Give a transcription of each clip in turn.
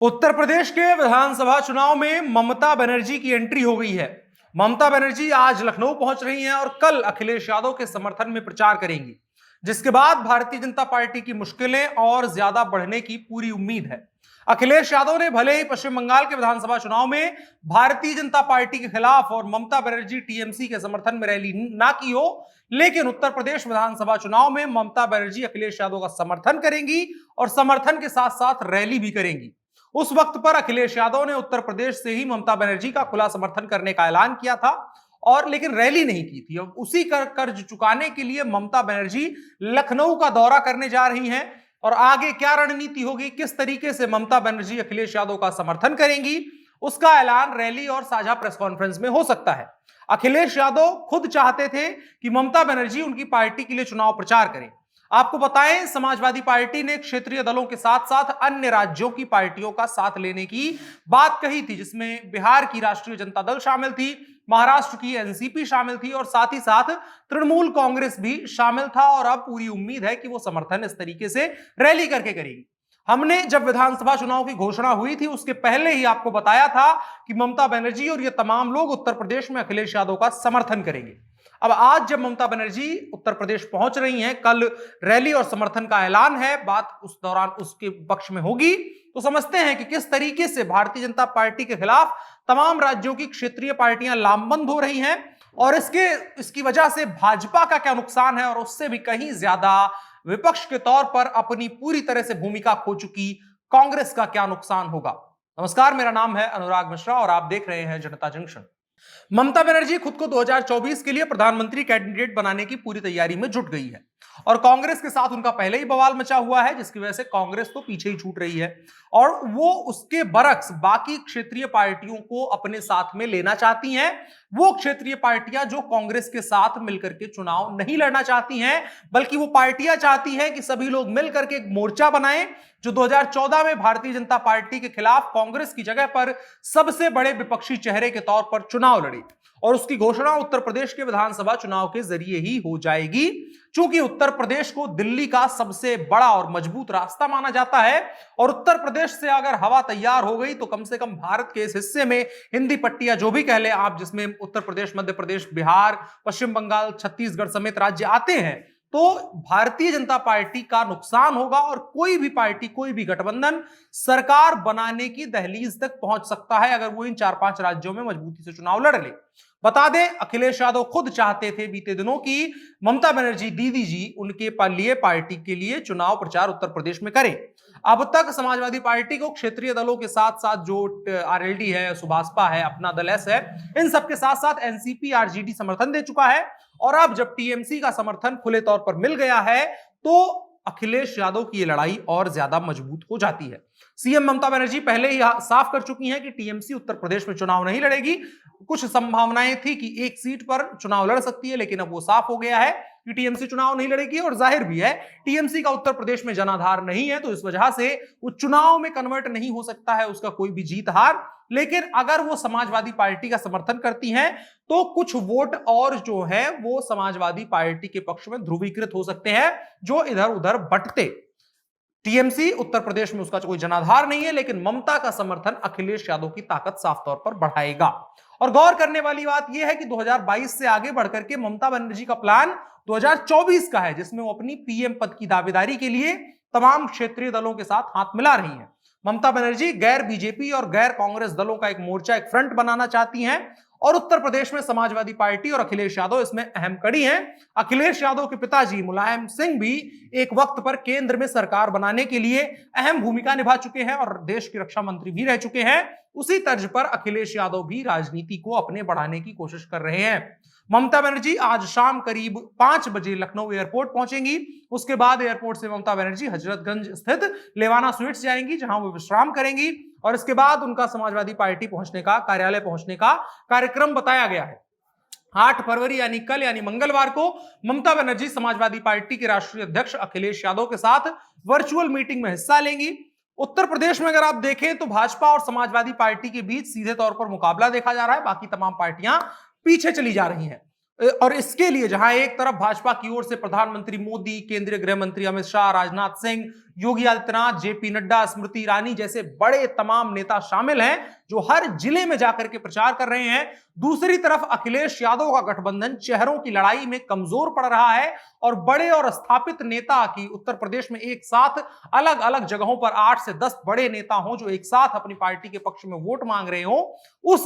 उत्तर प्रदेश के विधानसभा चुनाव में ममता बनर्जी की एंट्री हो गई है। ममता बनर्जी आज लखनऊ पहुंच रही हैं और कल अखिलेश यादव के समर्थन में प्रचार करेंगी, जिसके बाद भारतीय जनता पार्टी की मुश्किलें और ज्यादा बढ़ने की पूरी उम्मीद है। अखिलेश यादव ने भले ही पश्चिम बंगाल के विधानसभा चुनाव में भारतीय जनता पार्टी के खिलाफ और ममता बनर्जी टीएमसी के समर्थन में रैली ना की हो, लेकिन उत्तर प्रदेश विधानसभा चुनाव में ममता बनर्जी अखिलेश यादव का समर्थन करेंगी और समर्थन के साथ साथ रैली भी करेंगी। उस वक्त पर अखिलेश यादव ने उत्तर प्रदेश से ही ममता बनर्जी का खुला समर्थन करने का ऐलान किया था और लेकिन रैली नहीं की थी। अब उसी कर्ज चुकाने के लिए ममता बनर्जी लखनऊ का दौरा करने जा रही हैं और आगे क्या रणनीति होगी, किस तरीके से ममता बनर्जी अखिलेश यादव का समर्थन करेंगी, उसका ऐलान रैली और साझा प्रेस कॉन्फ्रेंस में हो सकता है। अखिलेश यादव खुद चाहते थे कि ममता बनर्जी उनकी पार्टी के लिए चुनाव प्रचार करें। आपको बताएं, समाजवादी पार्टी ने क्षेत्रीय दलों के साथ साथ अन्य राज्यों की पार्टियों का साथ लेने की बात कही थी, जिसमें बिहार की राष्ट्रीय जनता दल शामिल थी, महाराष्ट्र की एनसीपी शामिल थी और साथ ही साथ तृणमूल कांग्रेस भी शामिल था। और अब पूरी उम्मीद है कि वो समर्थन इस तरीके से रैली करके करेगी। हमने जब विधानसभा चुनाव की घोषणा हुई थी उसके पहले ही आपको बताया था कि ममता बनर्जी और ये तमाम लोग उत्तर प्रदेश में अखिलेश यादव का समर्थन करेंगे। अब आज जब ममता बनर्जी उत्तर प्रदेश पहुंच रही हैं, कल रैली और समर्थन का ऐलान है, बात उस दौरान उसके पक्ष में होगी, तो समझते हैं कि किस तरीके से भारतीय जनता पार्टी के खिलाफ तमाम राज्यों की क्षेत्रीय पार्टियां लामबंद हो रही हैं और इसकी वजह से भाजपा का क्या नुकसान है और उससे भी कहीं ज्यादा विपक्ष के तौर पर अपनी पूरी तरह से भूमिका खो चुकी कांग्रेस का क्या नुकसान होगा। नमस्कार, मेरा नाम है अनुराग मिश्रा और आप देख रहे हैं जनता जंक्शन। ममता बनर्जी खुद को 2024 के लिए प्रधानमंत्री कैंडिडेट बनाने की पूरी तैयारी में जुट गई है और कांग्रेस के साथ उनका पहले ही बवाल मचा हुआ है, जिसकी वजह से कांग्रेस तो पीछे ही छूट रही है और वो उसके बरक्स बाकी क्षेत्रीय पार्टियों को अपने साथ में लेना चाहती हैं। वो क्षेत्रीय पार्टियां जो कांग्रेस के साथ मिलकर के चुनाव नहीं लड़ना चाहती हैं, बल्कि वो पार्टियां चाहती हैं कि सभी लोग मिलकर के एक मोर्चा बनाएं जो 2014 में भारतीय जनता पार्टी के खिलाफ कांग्रेस की जगह पर सबसे बड़े विपक्षी चेहरे के तौर पर चुनाव लड़े और उसकी घोषणा उत्तर प्रदेश के विधानसभा चुनाव के जरिए ही हो जाएगी। चूंकि उत्तर प्रदेश को दिल्ली का सबसे बड़ा और मजबूत रास्ता माना जाता है और उत्तर प्रदेश से अगर हवा तैयार हो गई तो कम से कम भारत के इस हिस्से में हिंदी पट्टियां जो भी कह ले आप, जिसमें उत्तर प्रदेश, मध्य प्रदेश, बिहार, पश्चिम बंगाल, छत्तीसगढ़ समेत राज्य आते हैं, तो भारतीय जनता पार्टी का नुकसान होगा और कोई भी पार्टी, कोई भी गठबंधन सरकार बनाने की दहलीज तक पहुंच सकता है अगर वो इन 4-5 राज्यों में मजबूती से चुनाव लड़ ले। बता दें, अखिलेश यादव खुद चाहते थे बीते दिनों की ममता बनर्जी दीदी जी उनके लिए पार्टी के लिए चुनाव प्रचार उत्तर प्रदेश में करें। अब तक समाजवादी पार्टी को क्षेत्रीय दलों के साथ साथ जो आरएलडी है, सुभाषपा है, अपना दल एस है, इन सबके साथ साथ एनसीपी, आरजेडी समर्थन दे चुका है और अब जब टीएमसी का समर्थन खुले तौर पर मिल गया है तो अखिलेश यादव की ये लड़ाई और ज्यादा मजबूत हो जाती है। सीएम ममता बनर्जी पहले ही साफ कर चुकी हैं कि टीएमसी उत्तर प्रदेश में चुनाव नहीं लड़ेगी। कुछ संभावनाएं थी कि एक सीट पर चुनाव लड़ सकती है, लेकिन अब वो साफ हो गया है कि टीएमसी चुनाव नहीं लड़ेगी और जाहिर भी है टीएमसी का उत्तर प्रदेश में जनाधार नहीं है, तो इस वजह से वो चुनाव में कन्वर्ट नहीं हो सकता है उसका कोई भी जीत हार। लेकिन अगर वो समाजवादी पार्टी का समर्थन करती हैं तो कुछ वोट और जो है वो समाजवादी पार्टी के पक्ष में ध्रुवीकृत हो सकते हैं, जो इधर उधर बंटते। टीएमसी उत्तर प्रदेश में उसका कोई जनाधार नहीं है, लेकिन ममता का समर्थन अखिलेश यादव की ताकत साफ तौर पर बढ़ाएगा। और गौर करने वाली बात यह है कि 2022 से आगे बढ़कर के ममता बनर्जी का प्लान 2024 का है, जिसमें वो अपनी पीएम पद की दावेदारी के लिए तमाम क्षेत्रीय दलों के साथ हाथ मिला रही हैं। ममता बनर्जी गैर बीजेपी और गैर कांग्रेस दलों का एक मोर्चा, एक फ्रंट बनाना चाहती हैं और उत्तर प्रदेश में समाजवादी पार्टी और अखिलेश यादव इसमें अहम कड़ी हैं। अखिलेश यादव के पिताजी मुलायम सिंह भी एक वक्त पर केंद्र में सरकार बनाने के लिए अहम भूमिका निभा चुके हैं और देश की रक्षा मंत्री भी रह चुके हैं। उसी तर्ज पर अखिलेश यादव भी राजनीति को अपने बढ़ाने की कोशिश कर रहे हैं। ममता बनर्जी आज शाम करीब 5 बजे लखनऊ एयरपोर्ट पहुंचेंगी। उसके बाद एयरपोर्ट से ममता बनर्जी हजरतगंज स्थित लेवाना स्वीट्स जाएंगी, जहां वो विश्राम करेंगी और इसके बाद उनका समाजवादी पार्टी पहुंचने का, कार्यालय पहुंचने का कार्यक्रम बताया गया है। 8 फरवरी यानी कल, यानी मंगलवार को ममता बनर्जी समाजवादी पार्टी के राष्ट्रीय अध्यक्ष अखिलेश यादव के साथ वर्चुअल मीटिंग में हिस्सा लेंगी। उत्तर प्रदेश में अगर आप देखें तो भाजपा और समाजवादी पार्टी के बीच सीधे तौर पर मुकाबला देखा जा रहा है, बाकी तमाम पार्टियां पीछे चली जा रही हैं। और इसके लिए जहां एक तरफ भाजपा की ओर से प्रधानमंत्री मोदी, केंद्रीय गृह मंत्री अमित शाह, राजनाथ सिंह, योगी आदित्यनाथ, जेपी नड्डा, स्मृति ईरानी जैसे बड़े तमाम नेता शामिल हैं जो हर जिले में जाकर के प्रचार कर रहे हैं, दूसरी तरफ अखिलेश यादव का गठबंधन चेहरों की लड़ाई में कमजोर पड़ रहा है और बड़े और स्थापित नेता की उत्तर प्रदेश में एक साथ अलग अलग जगहों पर 8 से 10 बड़े नेता हों जो एक साथ अपनी पार्टी के पक्ष में वोट मांग रहे हो, उस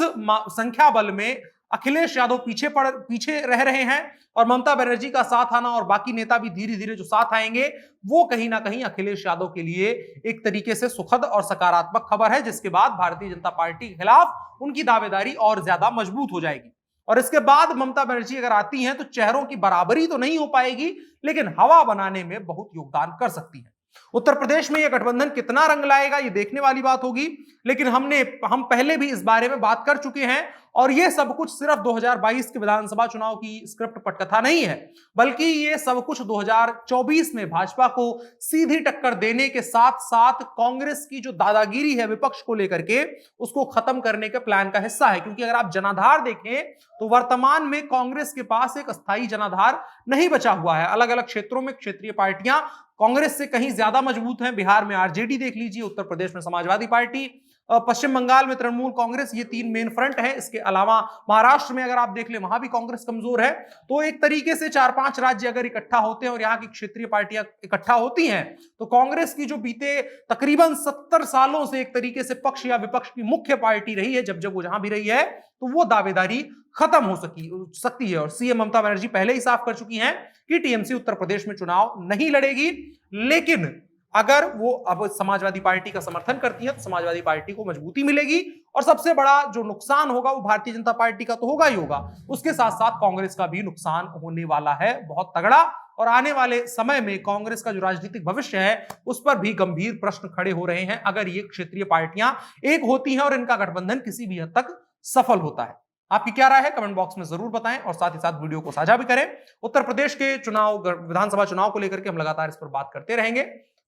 संख्या बल में अखिलेश यादव पीछे रह रहे हैं और ममता बनर्जी का साथ आना और बाकी नेता भी धीरे धीरे जो साथ आएंगे वो कहीं ना कहीं अखिलेश यादव के लिए एक तरीके से सुखद और सकारात्मक खबर है, जिसके बाद भारतीय जनता पार्टी के खिलाफ उनकी दावेदारी और ज्यादा मजबूत हो जाएगी। और इसके बाद ममता बनर्जी अगर आती हैं तो चेहरों की बराबरी तो नहीं हो पाएगी लेकिन हवा बनाने में बहुत योगदान कर सकती है। उत्तर प्रदेश में यह गठबंधन कितना रंग लाएगा ये देखने वाली बात होगी, लेकिन हम पहले भी इस बारे में बात कर चुके हैं और यह सब कुछ सिर्फ 2022 के विधानसभा चुनाव की स्क्रिप्ट पटकथा नहीं है, बल्कि यह सब कुछ 2024 में भाजपा को सीधी टक्कर देने के साथ साथ कांग्रेस की जो दादागिरी है विपक्ष को लेकर के उसको खत्म करने के प्लान का हिस्सा है। क्योंकि अगर आप जनाधार देखें तो वर्तमान में कांग्रेस के पास एक अस्थायी जनाधार नहीं बचा हुआ है। अलग अलग क्षेत्रों में क्षेत्रीय पार्टियां कांग्रेस से कहीं ज्यादा मजबूत हैं। बिहार में आरजेडी देख लीजिए, उत्तर प्रदेश में समाजवादी पार्टी, पश्चिम बंगाल में तृणमूल कांग्रेस, ये 3 मेन फ्रंट है। इसके अलावा महाराष्ट्र में अगर आप देख ले वहां भी कांग्रेस कमजोर है। तो एक तरीके से 4-5 राज्य अगर इकट्ठा होते हैं और यहाँ की क्षेत्रीय पार्टियां इकट्ठा होती हैं तो कांग्रेस की जो बीते तकरीबन 70 सालों से एक तरीके से पक्ष या विपक्ष की मुख्य पार्टी रही है, जब वो जहां भी रही है तो वो दावेदारी खत्म हो सकती है। और सीएम ममता बनर्जी पहले ही साफ कर चुकी हैं कि टीएमसी उत्तर प्रदेश में चुनाव नहीं लड़ेगी, लेकिन अगर वो अब समाजवादी पार्टी का समर्थन करती है तो समाजवादी पार्टी को मजबूती मिलेगी और सबसे बड़ा जो नुकसान होगा वो भारतीय जनता पार्टी का तो होगा ही होगा, उसके साथ साथ कांग्रेस का भी नुकसान होने वाला है बहुत तगड़ा। और आने वाले समय में कांग्रेस का जो राजनीतिक भविष्य है उस पर भी गंभीर प्रश्न खड़े हो रहे हैं अगर ये क्षेत्रीय पार्टियां एक होती हैं और इनका गठबंधन किसी भी हद तक सफल होता है। आपकी क्या राय है कमेंट बॉक्स में जरूर बताएं और साथ ही साथ वीडियो को साझा भी करें। उत्तर प्रदेश के चुनाव, विधानसभा चुनाव को लेकर के हम लगातार इस पर बात करते रहेंगे।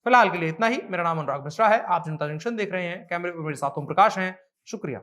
फिलहाल के लिए इतना ही। मेरा नाम अनुराग मिश्रा है, आप जनता जंक्शन देख रहे हैं। कैमरे पर मेरे साथ ओम प्रकाश हैं। शुक्रिया।